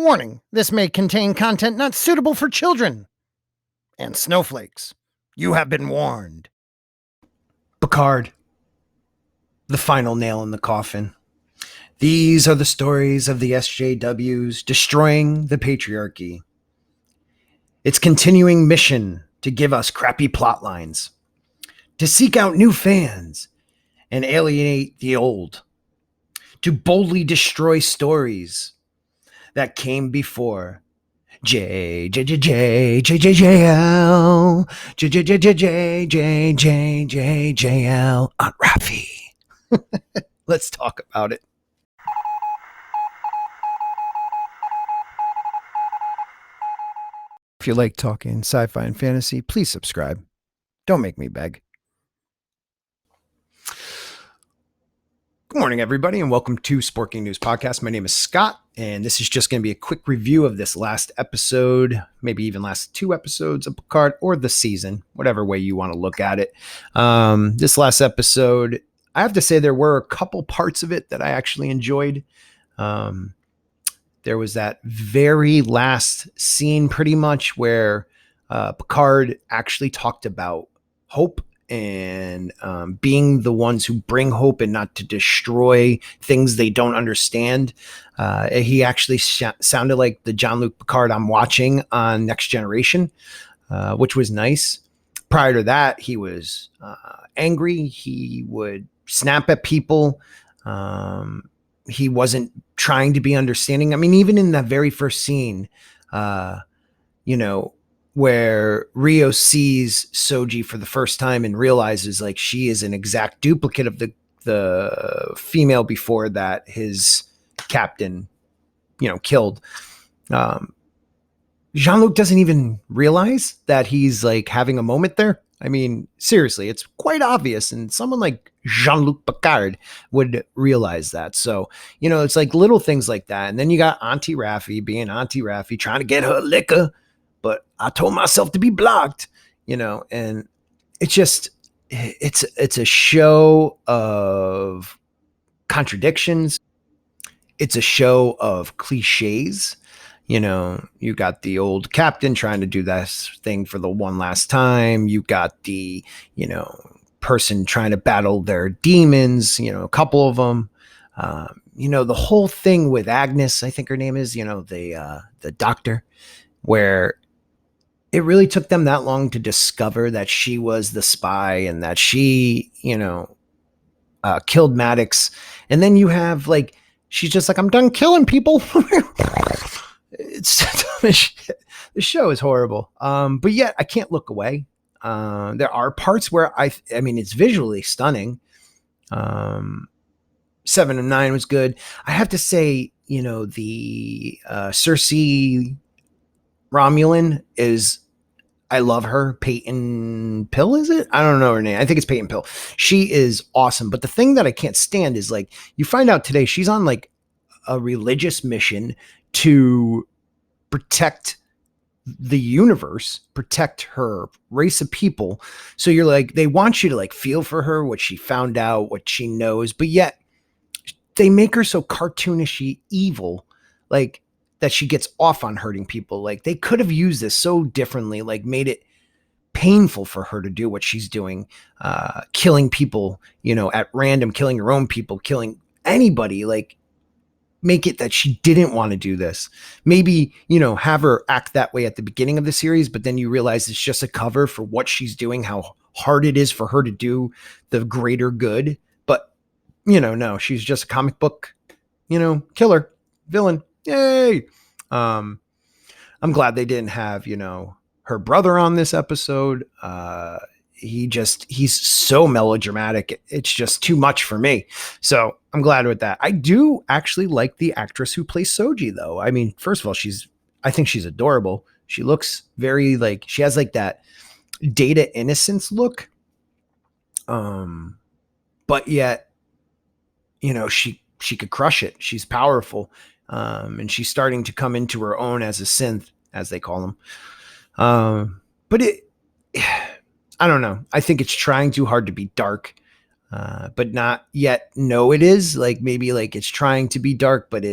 Warning, this may contain content not suitable for children. And snowflakes, you have been warned. Picard, the final nail in the coffin. These are the stories of the SJWs destroying the patriarchy. Its continuing mission to give us crappy plot lines, to seek out new fans and alienate the old, to boldly destroy stories that came before. J J J J J J J L J J J J J J J J J L Aunt Raffy. Let's talk about it. If you like talking sci-fi and fantasy, please subscribe. Don't make me beg. Good morning, everybody, and welcome to Sporking News Podcast. My name is Scott, and this is just going to be a quick review of this last episode, maybe even last two episodes of Picard or the season, whatever way you want to look at it. This last episode, I have to say there were a couple parts of it that I actually enjoyed. There was that very last scene pretty much where Picard actually talked about hope and being the ones who bring hope and not to destroy things they don't understand. He actually sounded like the Jean-Luc Picard I'm watching on Next Generation, which was nice. Prior to that, he was angry. He would snap at people. He wasn't trying to be understanding. I mean, even in that very first scene, where Rio sees Soji for the first time and realizes like she is an exact duplicate of the female before that his captain, killed. Jean-Luc doesn't even realize that he's like having a moment there. I mean, seriously, it's quite obvious. And someone like Jean-Luc Picard would realize that. So, it's like little things like that. And then you got Auntie Raffi being Auntie Raffi trying to get her liquor. But I told myself to be blocked, and it's just, it's a show of contradictions. It's a show of cliches. You got the old captain trying to do that thing for the one last time. You got the, person trying to battle their demons, a couple of them. The whole thing with Agnes, I think her name is, the doctor, where it really took them that long to discover that she was the spy and that she, killed Maddox. And then you have like, she's just like, I'm done killing people. It's the show is horrible. But yet I can't look away. There are parts where I mean, it's visually stunning. 7 and 9 was good. I have to say, the Cersei Romulan I love her. Peyton Pill, is it? I don't know her name. I think it's Peyton Pill. She is awesome. But the thing that I can't stand is like, you find out today she's on like a religious mission to protect the universe, protect her race of people. So you're like, they want you to like feel for her, what she found out, what she knows, but yet they make her so cartoonishy evil, like that she gets off on hurting people. Like they could have used this so differently, like made it painful for her to do what she's doing, killing people, at random, killing her own people, killing anybody, like make it that she didn't want to do this. Maybe, have her act that way at the beginning of the series, but then you realize it's just a cover for what she's doing, how hard it is for her to do the greater good. But, no, she's just a comic book, killer, villain. Yay. I'm glad they didn't have, her brother on this episode. He's so melodramatic. It's just too much for me. So I'm glad with that. I do actually like the actress who plays Soji though. I mean, first of all, I think she's adorable. She looks very like, she has like that Data innocence look. But yet, she could crush it. She's powerful. And she's starting to come into her own as a synth, as they call them. But I don't know. I think it's trying too hard to be dark, but not yet. No, it is like, maybe like it's trying to be dark, but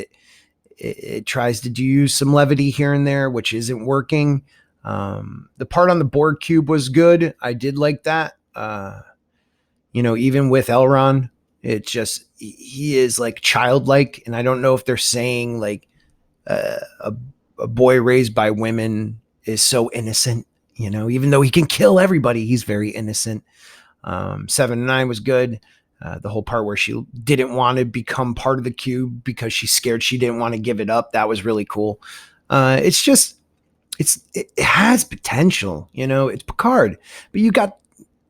it tries to use some levity here and there, which isn't working. The part on the Borg cube was good. I did like that. Even with Elron, it just, he is like childlike. And I don't know if they're saying like a boy raised by women is so innocent, even though he can kill everybody, he's very innocent. 7 and 9 was good. The whole part where she didn't want to become part of the cube because she's scared, she didn't want to give it up. That was really cool. It has potential, it's Picard, but you got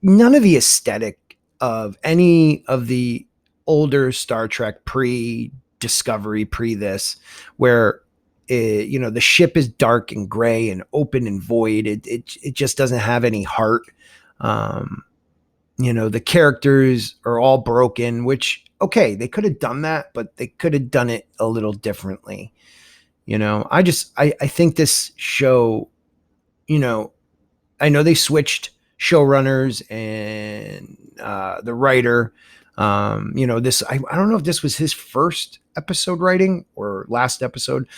none of the aesthetic of any of the older Star Trek pre-Discovery, pre-this, where the ship is dark and gray and open and void. It just doesn't have any heart. The characters are all broken, which, okay, they could have done that, but they could have done it a little differently. I think this show, I know they switched showrunners and the writer. I don't know if this was his first episode writing or last episode.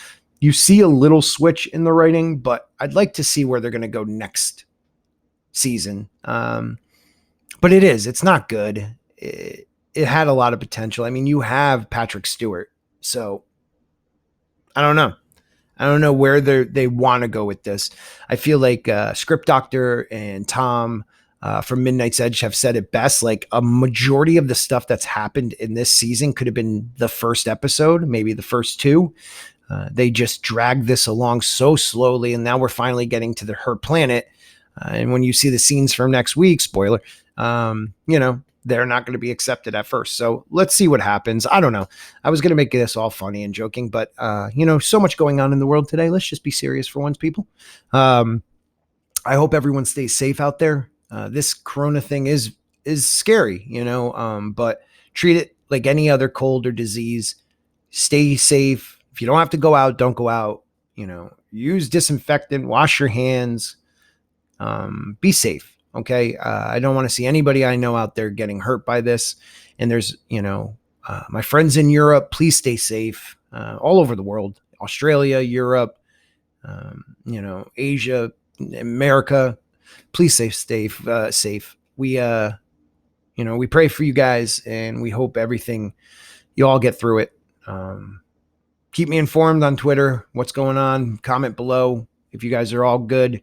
You see a little switch in the writing, but I'd like to see where they're going to go next season. But it's not good. It had a lot of potential. I mean, you have Patrick Stewart, so I don't know. I don't know where they want to go with this. I feel like Script Doctor and Tom from Midnight's Edge have said it best. Like, a majority of the stuff that's happened in this season could have been the first episode, maybe the first two. They just dragged this along so slowly, and now we're finally getting to her planet. And when you see the scenes from next week, spoiler, they're not going to be accepted at first. So let's see what happens. I don't know. I was going to make this all funny and joking, but so much going on in the world today. Let's just be serious for once, people. I hope everyone stays safe out there. This Corona thing is scary, but treat it like any other cold or disease. Stay safe. If you don't have to go out, don't go out. Use disinfectant, wash your hands, be safe. Okay. I don't want to see anybody I know out there getting hurt by this. And there's, my friends in Europe, please stay safe, all over the world, Australia, Europe, Asia, America, please stay safe. We pray for you guys, and we hope you all get through it. Keep me informed on Twitter, what's going on, comment below if you guys are all good.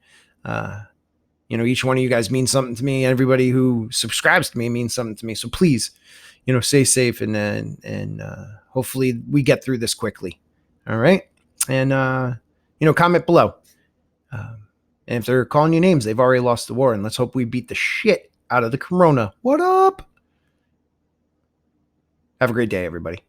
Each one of you guys means something to me. Everybody who subscribes to me means something to me. So please, stay safe, and hopefully we get through this quickly. All right. And, comment below. And if they're calling you names, they've already lost the war, and let's hope we beat the shit out of the Corona. What up? Have a great day, everybody.